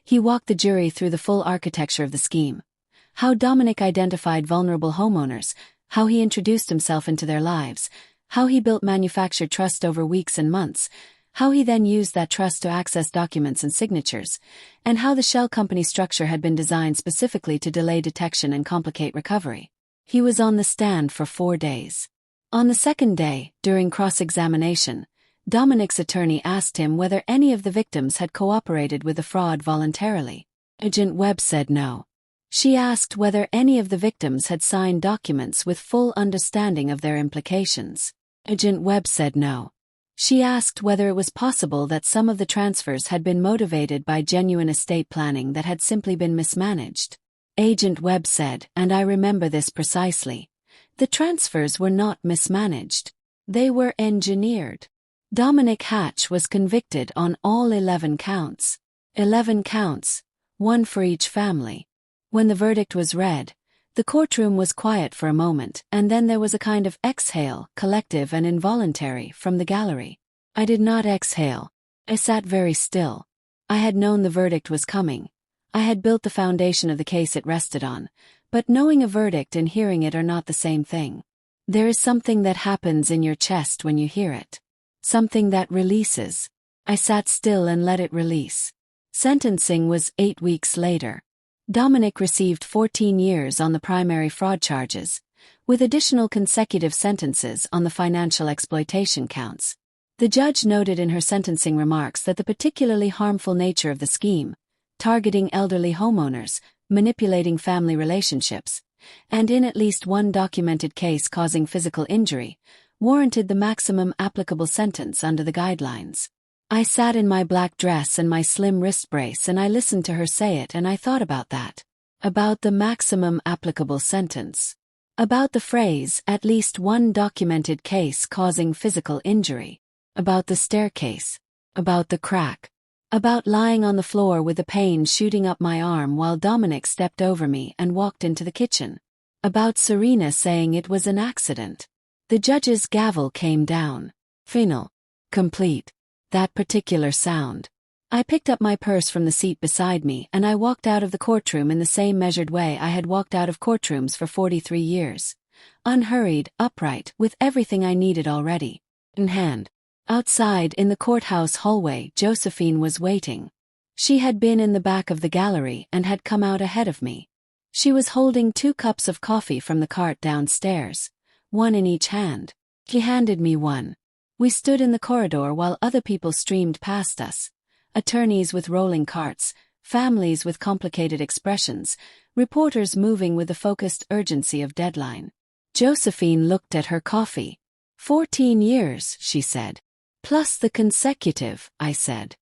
He walked the jury through the full architecture of the scheme. How Dominic identified vulnerable homeowners, how he introduced himself into their lives, how he built manufactured trust over weeks and months, how he then used that trust to access documents and signatures, and how the shell company structure had been designed specifically to delay detection and complicate recovery. He was on the stand for 4 days. On the 2nd day, during cross-examination, Dominic's attorney asked him whether any of the victims had cooperated with the fraud voluntarily. Agent Webb said no. She asked whether any of the victims had signed documents with full understanding of their implications. Agent Webb said no. She asked whether it was possible that some of the transfers had been motivated by genuine estate planning that had simply been mismanaged. Agent Webb said, and I remember this precisely, the transfers were not mismanaged. They were engineered. Dominic Hatch was convicted on all 11 counts. 11 counts, one for each family. When the verdict was read, the courtroom was quiet for a moment, and then there was a kind of exhale, collective and involuntary, from the gallery. I did not exhale. I sat very still. I had known the verdict was coming. I had built the foundation of the case it rested on, but knowing a verdict and hearing it are not the same thing. There is something that happens in your chest when you hear it. Something that releases. I sat still and let it release. Sentencing was 8 weeks later. Dominic received 14 years on the primary fraud charges, with additional consecutive sentences on the financial exploitation counts. The judge noted in her sentencing remarks that the particularly harmful nature of the scheme, targeting elderly homeowners, manipulating family relationships, and in at least one documented case causing physical injury, warranted the maximum applicable sentence under the guidelines. I sat in my black dress and my slim wrist brace and I listened to her say it, and I thought about that. About the maximum applicable sentence. About the phrase, at least one documented case causing physical injury. About the staircase. About the crack. About lying on the floor with the pain shooting up my arm while Dominic stepped over me and walked into the kitchen. About Serena saying it was an accident. The judge's gavel came down. Final. Complete. That particular sound. I picked up my purse from the seat beside me and I walked out of the courtroom in the same measured way I had walked out of courtrooms for 43 years. Unhurried, upright, with everything I needed already in hand. Outside in the courthouse hallway, Josephine was waiting. She had been in the back of the gallery and had come out ahead of me. She was holding 2 cups of coffee from the cart downstairs, one in each hand. She handed me one. We stood in the corridor while other people streamed past us. Attorneys with rolling carts, families with complicated expressions, reporters moving with the focused urgency of deadline. Josephine looked at her coffee. 14 years, she said. Plus the consecutive, I said.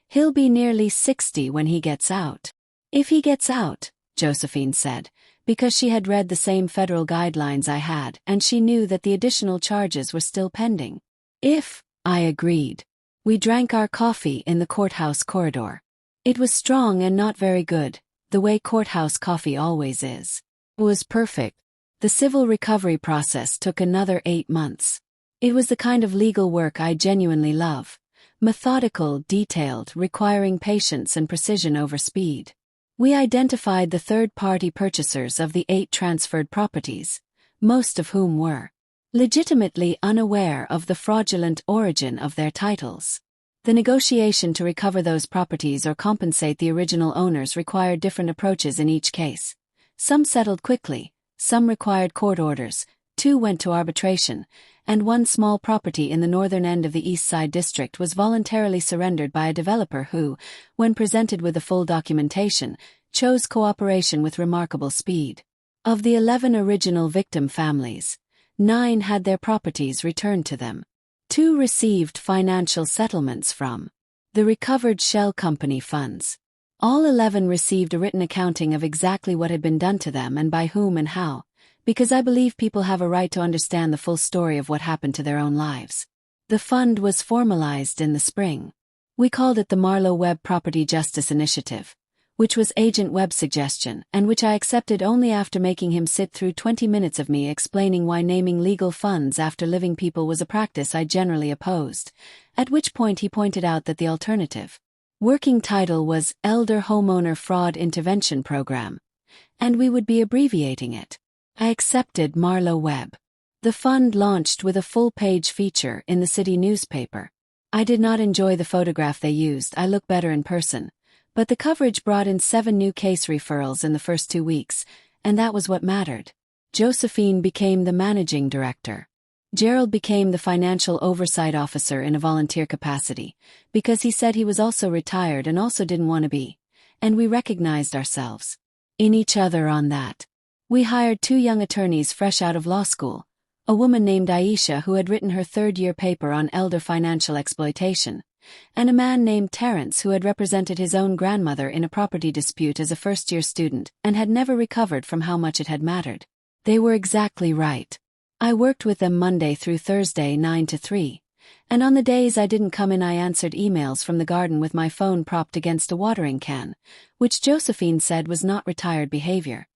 He'll be nearly 60 when he gets out. If he gets out, Josephine said, because she had read the same federal guidelines I had and she knew that the additional charges were still pending. If, I agreed. We drank our coffee in the courthouse corridor. It was strong and not very good, the way courthouse coffee always is. It was perfect. The civil recovery process took another 8 months. It was the kind of legal work I genuinely love. Methodical, detailed, requiring patience and precision over speed. We identified the third-party purchasers of the 8 transferred properties, most of whom were legitimately unaware of the fraudulent origin of their titles. The negotiation to recover those properties or compensate the original owners required different approaches in each case. Some settled quickly, some required court orders, 2 went to arbitration, and 1 small property in the northern end of the East Side District was voluntarily surrendered by a developer who, when presented with the full documentation, chose cooperation with remarkable speed. Of the 11 original victim families, 9 had their properties returned to them. 2 received financial settlements from the recovered shell company funds. All 11 received a written accounting of exactly what had been done to them and by whom and how, because I believe people have a right to understand the full story of what happened to their own lives. The fund was formalized in the spring. We called it the Marlowe Webb Property Justice Initiative, which was Agent Webb's suggestion and which I accepted only after making him sit through 20 minutes of me explaining why naming legal funds after living people was a practice I generally opposed, at which point he pointed out that the alternative working title was Elder Homeowner Fraud Intervention Program, and we would be abbreviating it. I accepted Marlowe Webb. The fund launched with a full-page feature in the city newspaper. I did not enjoy the photograph they used. I look better in person. But the coverage brought in 7 new case referrals in the first 2 weeks, and that was what mattered. Josephine became the managing director. Gerald became the financial oversight officer in a volunteer capacity, because he said he was also retired and also didn't want to be, and we recognized ourselves in each other on that. We hired 2 young attorneys fresh out of law school, a woman named Aisha who had written her 3rd-year paper on elder financial exploitation, and a man named Terrence who had represented his own grandmother in a property dispute as a first-year student and had never recovered from how much it had mattered. They were exactly right. I worked with them Monday through Thursday 9 to 3, and on the days I didn't come in I answered emails from the garden with my phone propped against a watering can, which Josephine said was not retired behavior,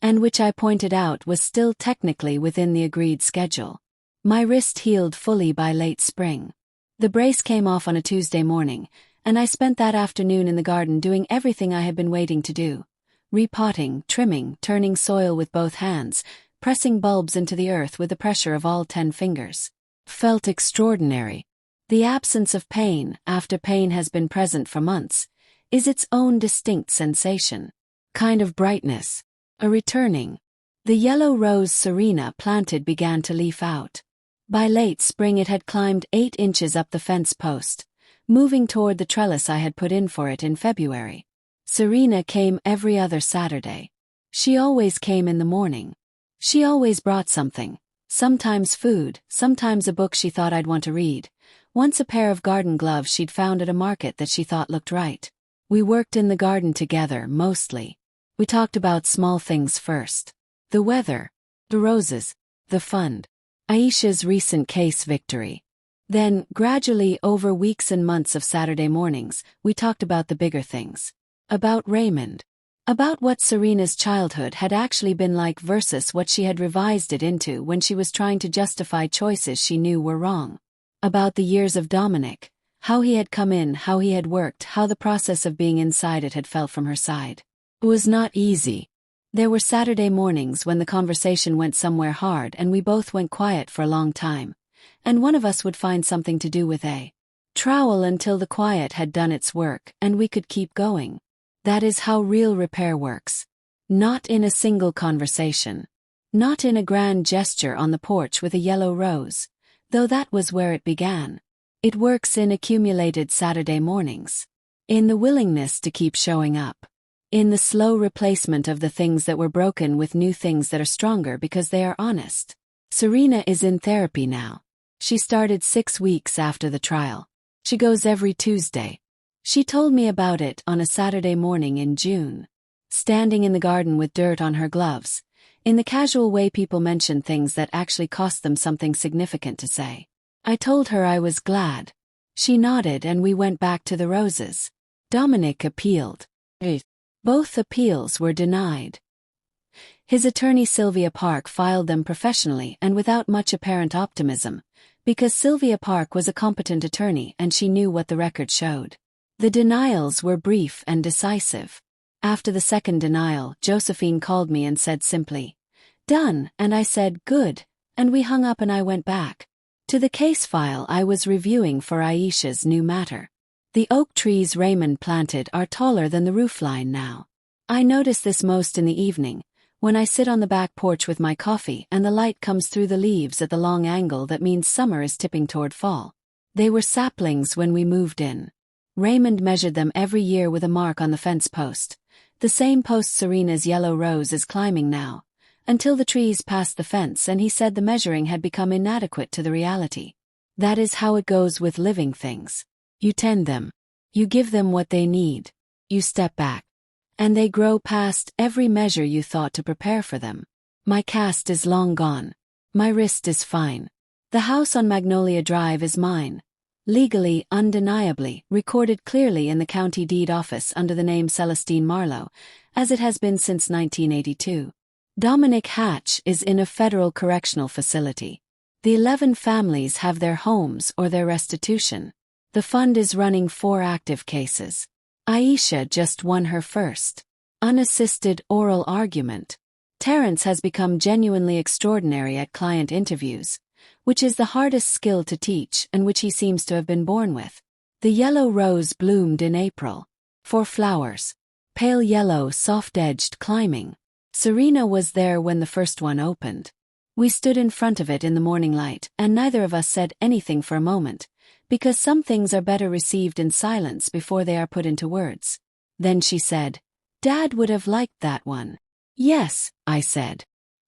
and which I pointed out was still technically within the agreed schedule. My wrist healed fully by late spring. The brace came off on a Tuesday morning, and I spent that afternoon in the garden doing everything I had been waiting to do. Repotting, trimming, turning soil with both hands, pressing bulbs into the earth with the pressure of all 10 fingers. Felt extraordinary. The absence of pain, after pain has been present for months, is its own distinct sensation. Kind of brightness. A returning. The yellow rose Serena planted began to leaf out. By late spring it had climbed 8 inches up the fence post, moving toward the trellis I had put in for it in February. Serena came every other Saturday. She always came in the morning. She always brought something, sometimes food, sometimes a book she thought I'd want to read, once a pair of garden gloves she'd found at a market that she thought looked right. We worked in the garden together, mostly. We talked about small things first. The weather, the roses, the fund, Aisha's recent case victory. Then, gradually over weeks and months of Saturday mornings, we talked about the bigger things. About Raymond. About what Serena's childhood had actually been like versus what she had revised it into when she was trying to justify choices she knew were wrong. About the years of Dominic, how he had come in, how he had worked, how the process of being inside it had felt from her side. It was not easy. There were Saturday mornings when the conversation went somewhere hard and we both went quiet for a long time, and one of us would find something to do with a trowel until the quiet had done its work and we could keep going. That is how real repair works. Not in a single conversation. Not in a grand gesture on the porch with a yellow rose, though that was where it began. It works in accumulated Saturday mornings. In the willingness to keep showing up. In the slow replacement of the things that were broken with new things that are stronger because they are honest. Serena is in therapy now. She started 6 weeks after the trial. She goes every Tuesday. She told me about it on a Saturday morning in June. Standing in the garden with dirt on her gloves, in the casual way people mention things that actually cost them something significant to say. I told her I was glad. She nodded and we went back to the roses. Dominic appealed. Both appeals were denied. His attorney Sylvia Park filed them professionally and without much apparent optimism, because Sylvia Park was a competent attorney and she knew what the record showed. The denials were brief and decisive. After the second denial, Josephine called me and said simply, "Done," and I said, "Good," and we hung up and I went back to the case file I was reviewing for Aisha's new matter. The oak trees Raymond planted are taller than the roofline now. I notice this most in the evening, when I sit on the back porch with my coffee and the light comes through the leaves at the long angle that means summer is tipping toward fall. They were saplings when we moved in. Raymond measured them every year with a mark on the fence post, the same post Serena's yellow rose is climbing now, until the trees passed the fence and he said the measuring had become inadequate to the reality. That is how it goes with living things. You tend them. You give them what they need. You step back. And they grow past every measure you thought to prepare for them. My cast is long gone. My wrist is fine. The house on Magnolia Drive is mine. Legally, undeniably, recorded clearly in the county deed office under the name Celestine Marlowe, as it has been since 1982. Dominic Hatch is in a federal correctional facility. The 11 families have their homes or their restitution. The fund is running 4 active cases. Aisha just won her first unassisted oral argument. Terrence has become genuinely extraordinary at client interviews, which is the hardest skill to teach and which he seems to have been born with. The yellow rose bloomed in April. 4 flowers. Pale yellow, soft-edged, climbing. Serena was there when the first one opened. We stood in front of it in the morning light, and neither of us said anything for a moment, because some things are better received in silence before they are put into words. Then she said, "Dad would have liked that one." "Yes," I said.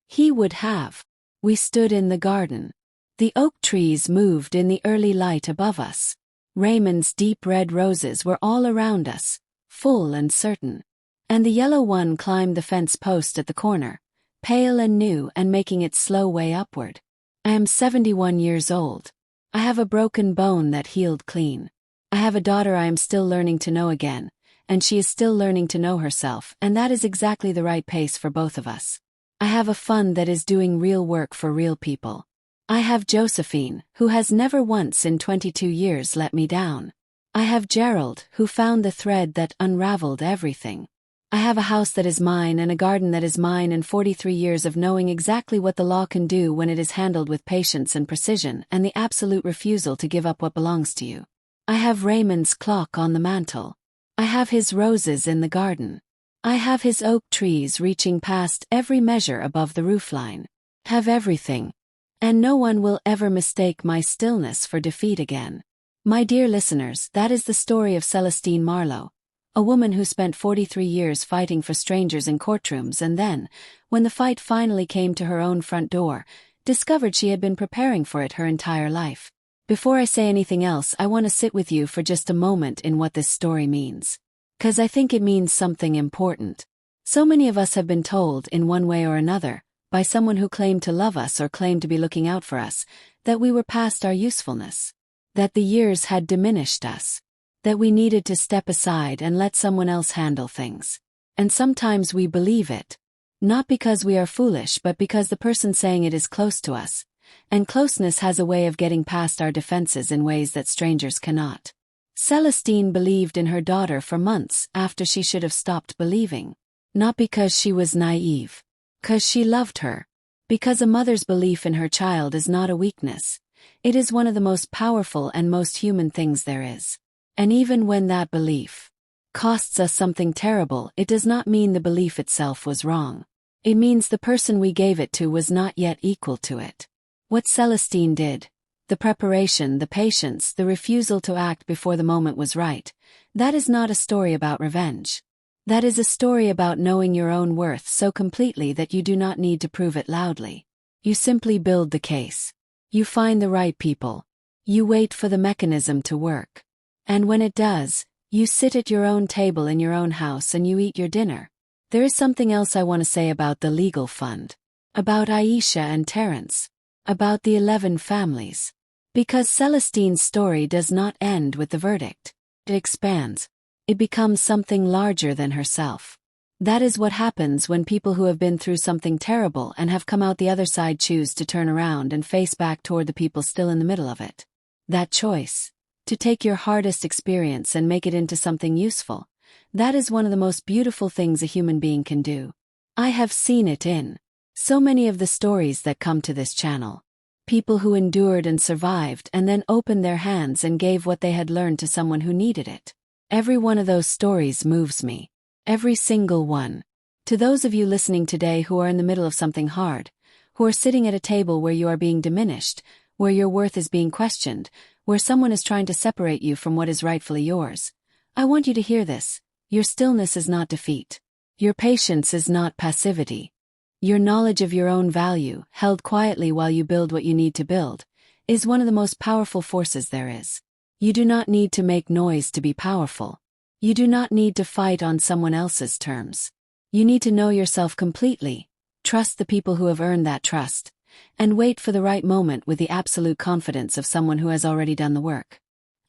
"He would have." We stood in the garden. The oak trees moved in the early light above us. Raymond's deep red roses were all around us, full and certain. And the yellow one climbed the fence post at the corner, pale and new and making its slow way upward. I am 71 years old. I have a broken bone that healed clean. I have a daughter I am still learning to know again, and she is still learning to know herself, and that is exactly the right pace for both of us. I have a fund that is doing real work for real people. I have Josephine, who has never once in 22 years let me down. I have Gerald, who found the thread that unraveled everything. I have a house that is mine and a garden that is mine and 43 years of knowing exactly what the law can do when it is handled with patience and precision and the absolute refusal to give up what belongs to you. I have Raymond's clock on the mantel. I have his roses in the garden. I have his oak trees reaching past every measure above the roofline. Have everything. And no one will ever mistake my stillness for defeat again. My dear listeners, that is the story of Celestine Marlowe, a woman who spent 43 years fighting for strangers in courtrooms and then, when the fight finally came to her own front door, discovered she had been preparing for it her entire life. Before I say anything else, I want to sit with you for just a moment in what this story means. 'Cause I think it means something important. So many of us have been told, in one way or another, by someone who claimed to love us or claimed to be looking out for us, that we were past our usefulness. That the years had diminished us. That we needed to step aside and let someone else handle things. And sometimes we believe it. Not because we are foolish but because the person saying it is close to us. And closeness has a way of getting past our defenses in ways that strangers cannot. Celestine believed in her daughter for months after she should have stopped believing. Not because she was naive. 'Cause she loved her. Because a mother's belief in her child is not a weakness. It is one of the most powerful and most human things there is. And even when that belief costs us something terrible, it does not mean the belief itself was wrong. It means the person we gave it to was not yet equal to it. What Celestine did, the preparation, the patience, the refusal to act before the moment was right, that is not a story about revenge. That is a story about knowing your own worth so completely that you do not need to prove it loudly. You simply build the case. You find the right people. You wait for the mechanism to work. And when it does, you sit at your own table in your own house and you eat your dinner. There is something else I want to say about the legal fund. About Aisha and Terence. About the 11 families. Because Celestine's story does not end with the verdict. It expands. It becomes something larger than herself. That is what happens when people who have been through something terrible and have come out the other side choose to turn around and face back toward the people still in the middle of it. That choice, to take your hardest experience and make it into something useful, that is one of the most beautiful things a human being can do. I have seen it in so many of the stories that come to this channel. People who endured and survived and then opened their hands and gave what they had learned to someone who needed it. Every one of those stories moves me. Every single one. To those of you listening today who are in the middle of something hard, who are sitting at a table where you are being diminished, where your worth is being questioned, where someone is trying to separate you from what is rightfully yours, I want you to hear this. Your stillness is not defeat. Your patience is not passivity. Your knowledge of your own value, held quietly while you build what you need to build, is one of the most powerful forces there is. You do not need to make noise to be powerful. You do not need to fight on someone else's terms. You need to know yourself completely, trust the people who have earned that trust, and wait for the right moment with the absolute confidence of someone who has already done the work.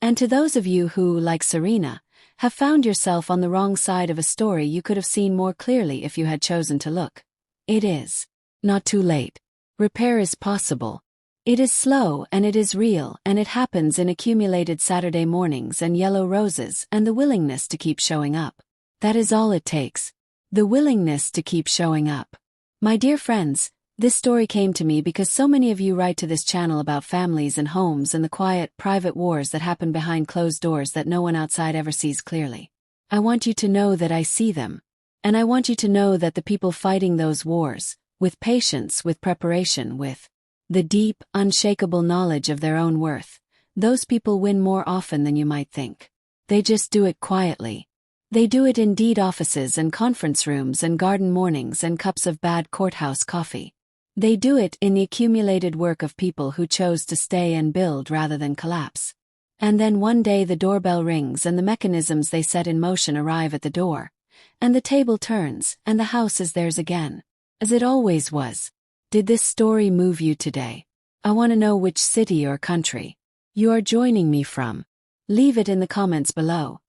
And to those of you who, like Serena, have found yourself on the wrong side of a story you could have seen more clearly if you had chosen to look, it is not too late. Repair is possible. It is slow and it is real and it happens in accumulated Saturday mornings and yellow roses and the willingness to keep showing up. That is all it takes. The willingness to keep showing up. My dear friends, this story came to me because so many of you write to this channel about families and homes and the quiet, private wars that happen behind closed doors that no one outside ever sees clearly. I want you to know that I see them. And I want you to know that the people fighting those wars, with patience, with preparation, with the deep, unshakable knowledge of their own worth, those people win more often than you might think. They just do it quietly. They do it in deed offices and conference rooms and garden mornings and cups of bad courthouse coffee. They do it in the accumulated work of people who chose to stay and build rather than collapse. And then one day the doorbell rings and the mechanisms they set in motion arrive at the door, and the table turns and the house is theirs again, as it always was. Did this story move you today? I want to know which city or country. you are joining me from. Leave it in the comments below.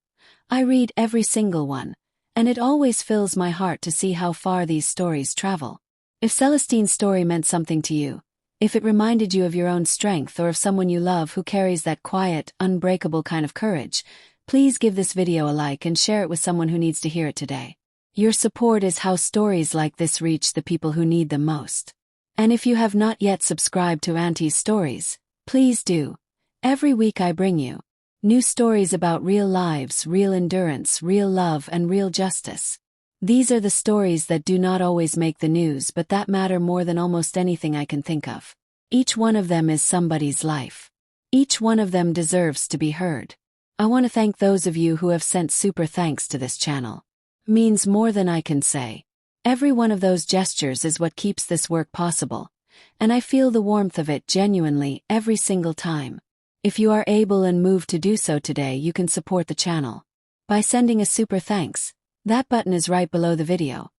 I read every single one, and it always fills my heart to see how far these stories travel. If Celestine's story meant something to you, if it reminded you of your own strength or of someone you love who carries that quiet, unbreakable kind of courage, please give this video a like and share it with someone who needs to hear it today. Your support is how stories like this reach the people who need them most. And if you have not yet subscribed to Auntie's Stories, please do. Every week I bring you new stories about real lives, real endurance, real love, and real justice. These are the stories that do not always make the news but that matter more than almost anything I can think of. Each one of them is somebody's life. Each one of them deserves to be heard. I want to thank those of you who have sent super thanks to this channel. Means more than I can say. Every one of those gestures is what keeps this work possible, and I feel the warmth of it genuinely every single time. If you are able and moved to do so today, you can support the channel by sending a super thanks. That button is right below the video,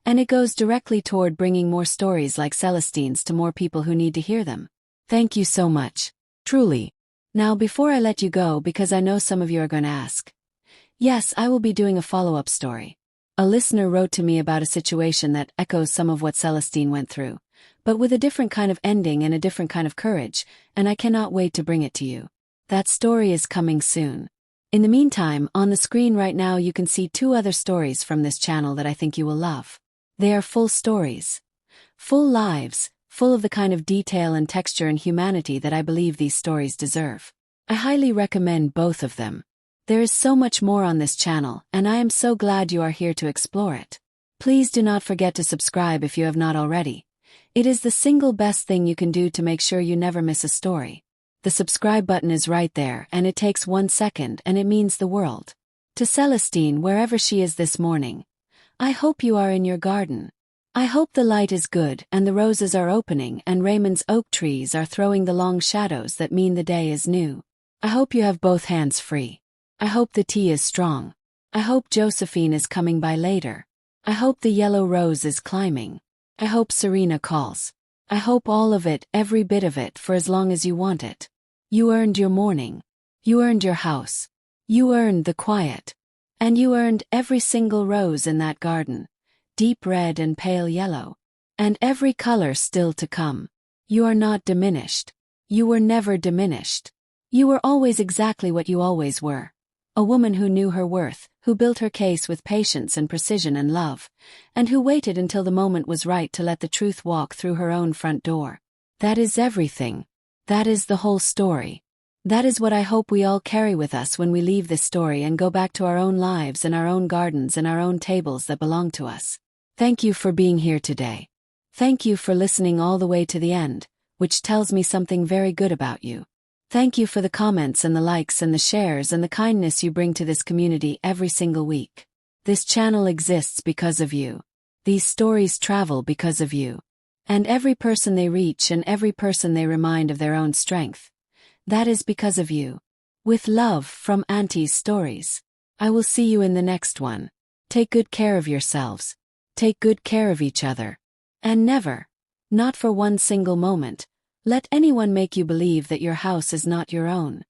and it goes directly toward bringing more stories like Celestine's to more people who need to hear them. Thank you so much. Truly. Now before I let you go, because I know some of you are going to ask, yes, I will be doing a follow-up story. A listener wrote to me about a situation that echoes some of what Celestine went through, but with a different kind of ending and a different kind of courage, and I cannot wait to bring it to you. That story is coming soon. In the meantime, on the screen right now you can see 2 other stories from this channel that I think you will love. They are full stories. Full lives, full of the kind of detail and texture and humanity that I believe these stories deserve. I highly recommend both of them. There is so much more on this channel, and I am so glad you are here to explore it. Please do not forget to subscribe if you have not already. It is the single best thing you can do to make sure you never miss a story. The subscribe button is right there, and it takes 1 second, and it means the world. To Celestine, wherever she is this morning, I hope you are in your garden. I hope the light is good, and the roses are opening, and Raymond's oak trees are throwing the long shadows that mean the day is new. I hope you have both hands free. I hope the tea is strong. I hope Josephine is coming by later. I hope the yellow rose is climbing. I hope Serena calls. I hope all of it, every bit of it, for as long as you want it. You earned your morning. You earned your house. You earned the quiet. And you earned every single rose in that garden, deep red and pale yellow. And every color still to come. You are not diminished. You were never diminished. You were always exactly what you always were. A woman who knew her worth, who built her case with patience and precision and love, and who waited until the moment was right to let the truth walk through her own front door. That is everything. That is the whole story. That is what I hope we all carry with us when we leave this story and go back to our own lives and our own gardens and our own tables that belong to us. Thank you for being here today. Thank you for listening all the way to the end, which tells me something very good about you. Thank you for the comments and the likes and the shares and the kindness you bring to this community every single week. This channel exists because of you. These stories travel because of you. And every person they reach and every person they remind of their own strength, that is because of you. With love from Auntie's Stories. I will see you in the next one. Take good care of yourselves. Take good care of each other. And never, not for one single moment, let anyone make you believe that your house is not your own.